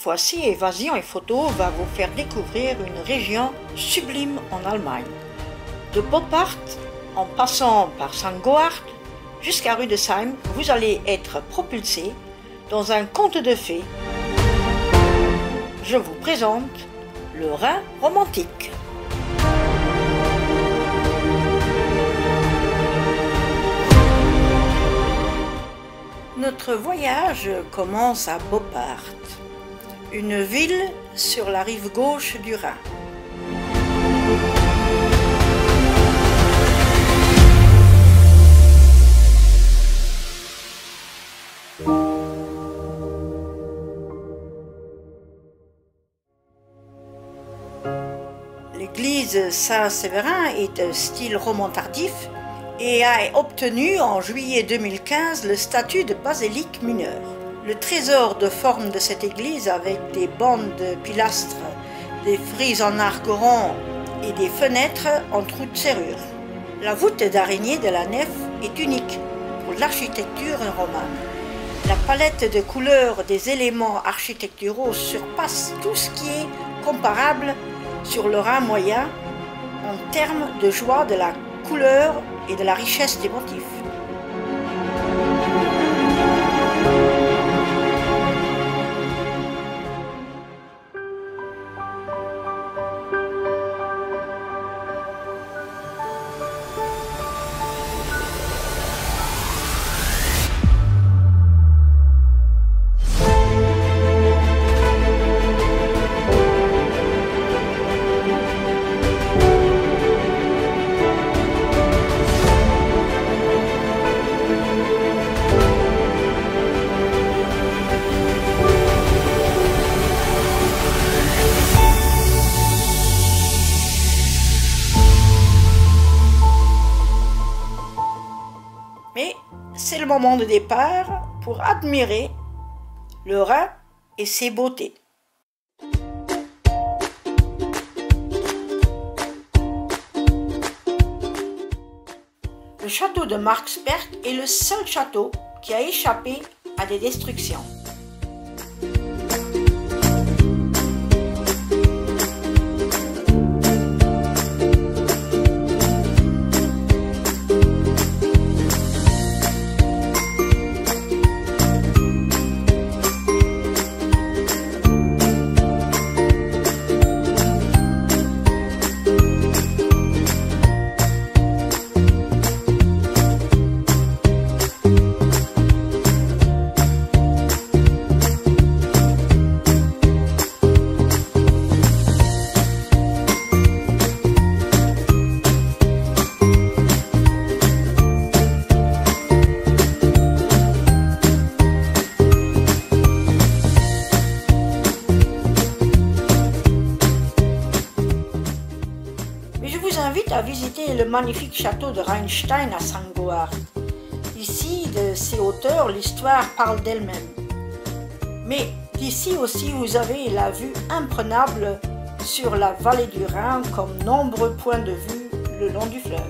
fois-ci, Évasion et Photo va vous faire découvrir une région sublime en Allemagne. De Boppard, en passant par St. Goard jusqu'à Rüdesheim, vous allez être propulsé dans un conte de fées. Je vous présente le Rhin romantique. Notre voyage commence à Boppard, une ville sur la rive gauche du Rhin. L'église Saint-Séverin est de style roman tardif et a obtenu en juillet 2015 le statut de basilique mineure. Le trésor de forme de cette église, avec des bandes de pilastres, des frises en arc rond et des fenêtres en trous de serrure. La voûte d'araignée de la nef est unique pour l'architecture romane. La palette de couleurs des éléments architecturaux surpasse tout ce qui est comparable sur le Rhin moyen en termes de joie de la couleur et de la richesse des motifs. Mais c'est le moment de départ pour admirer le Rhin et ses beautés. Le château de Marksberg est le seul château qui a échappé à des destructions. À visiter le magnifique château de Rheinstein à St. Goard. Ici, de ces hauteurs, l'histoire parle d'elle-même. Mais d'ici aussi, vous avez la vue imprenable sur la vallée du Rhin, comme nombreux points de vue le long du fleuve.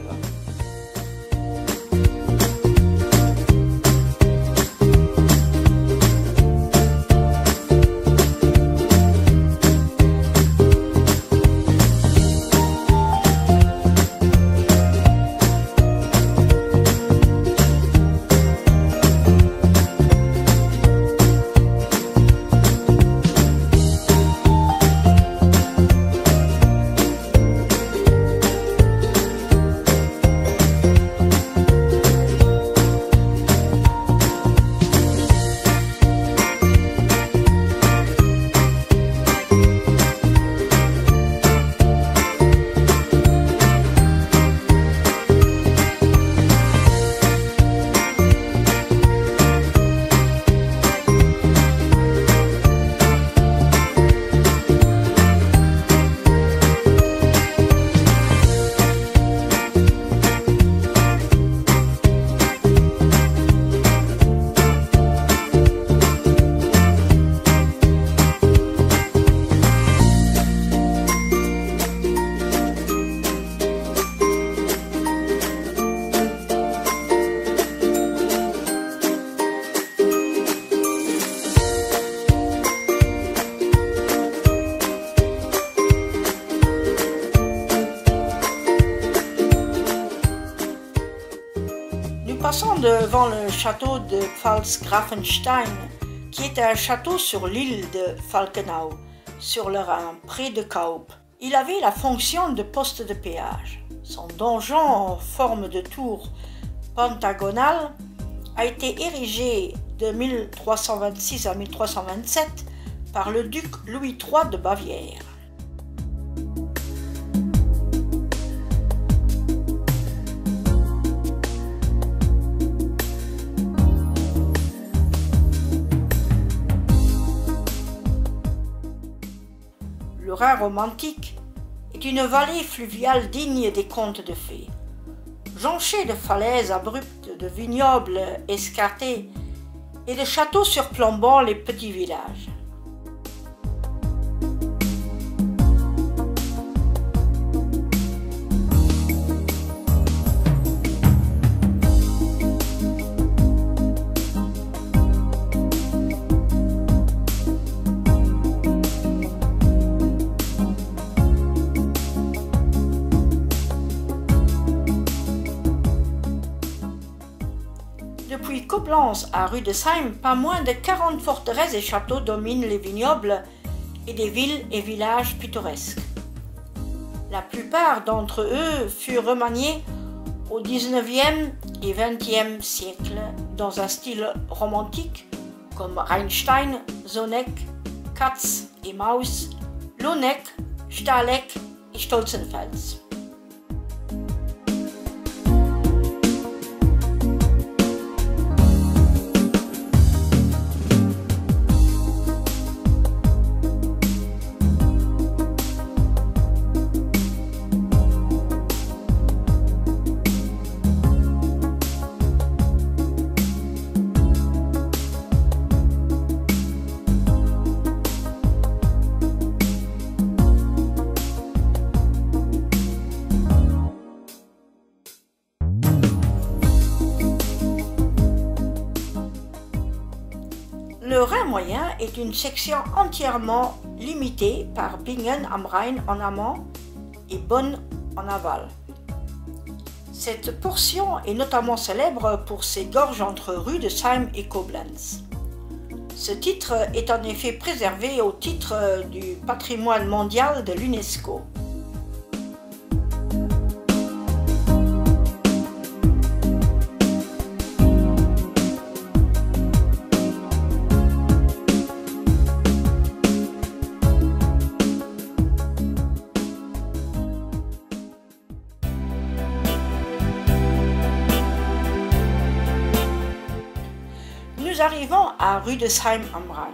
passant devant le château de Pfalz-Grafenstein, qui est un château sur l'île de Falkenau, sur le Rhin, près de Kaup. Il avait la fonction de poste de péage. Son donjon en forme de tour pentagonale a été érigé de 1326 à 1327 par le duc Louis III de Bavière. Le Rhin romantique est une vallée fluviale digne des contes de fées, jonchée de falaises abruptes, de vignobles escarpés et de châteaux surplombant les petits villages. Depuis Koblenz à Rüdesheim, pas moins de 40 forteresses et châteaux dominent les vignobles et des villes et villages pittoresques. La plupart d'entre eux furent remaniés au XIXe et XXe siècle dans un style romantique comme Rheinstein, Sonneck, Katz et Maus, Loneck, Stahleck et Stolzenfels. Le Rhin moyen est une section entièrement limitée par Bingen am Rhein en amont et Bonn en aval. Cette portion est notamment célèbre pour ses gorges entre Rüdesheim et Koblenz. Ce titre est en effet préservé au titre du patrimoine mondial de l'UNESCO. Nous arrivons à Rüdesheim am Rhein,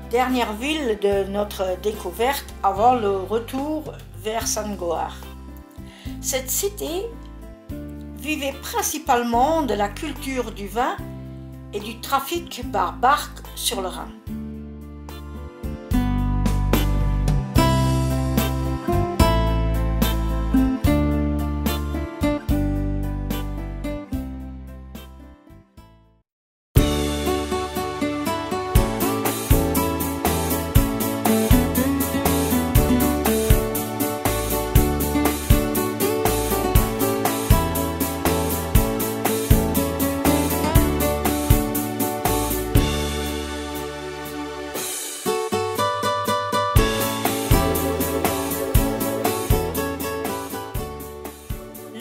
dernière ville de notre découverte avant le retour vers St. Goar. Cette cité vivait principalement de la culture du vin et du trafic par barque sur le Rhin.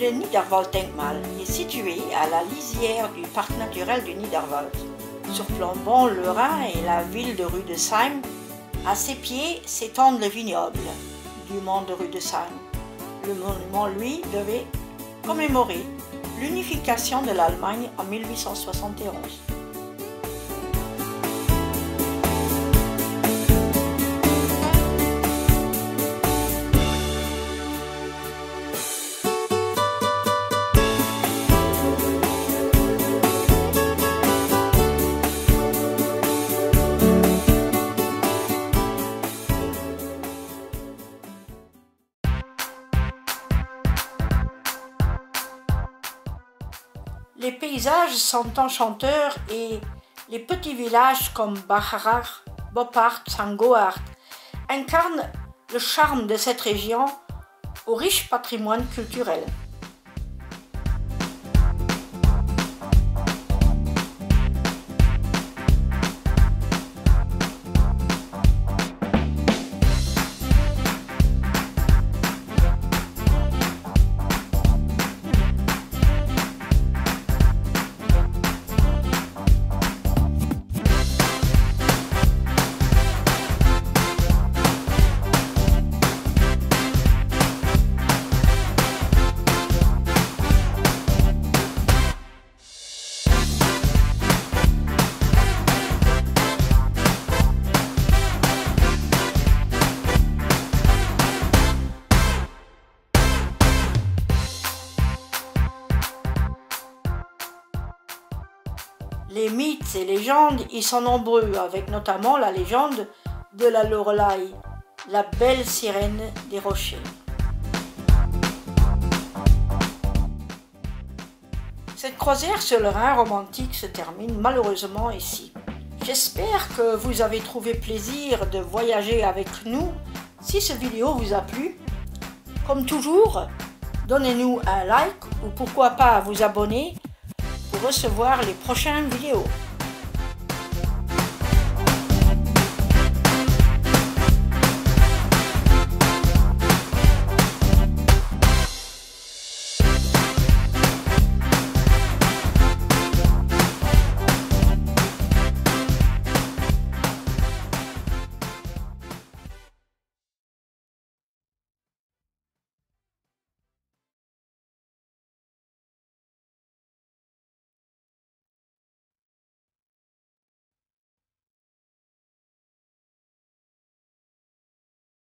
Le Niederwalddenkmal est situé à la lisière du parc naturel du Niederwald, surplombant le Rhin et la ville de Rüdesheim. À ses pieds s'étendent les vignobles du mont de Rüdesheim. Le monument, lui, devait commémorer l'unification de l'Allemagne en 1871. Les paysages sont enchanteurs et les petits villages comme Bacharach, Boppard, St. Goar incarnent le charme de cette région au riche patrimoine culturel. Les mythes et légendes y sont nombreux, avec notamment la légende de la Loreley, la belle sirène des rochers. Cette croisière sur le Rhin romantique se termine malheureusement ici. J'espère que vous avez trouvé plaisir de voyager avec nous. Si cette vidéo vous a plu, comme toujours, donnez-nous un like ou pourquoi pas vous abonner pour recevoir les prochaines vidéos.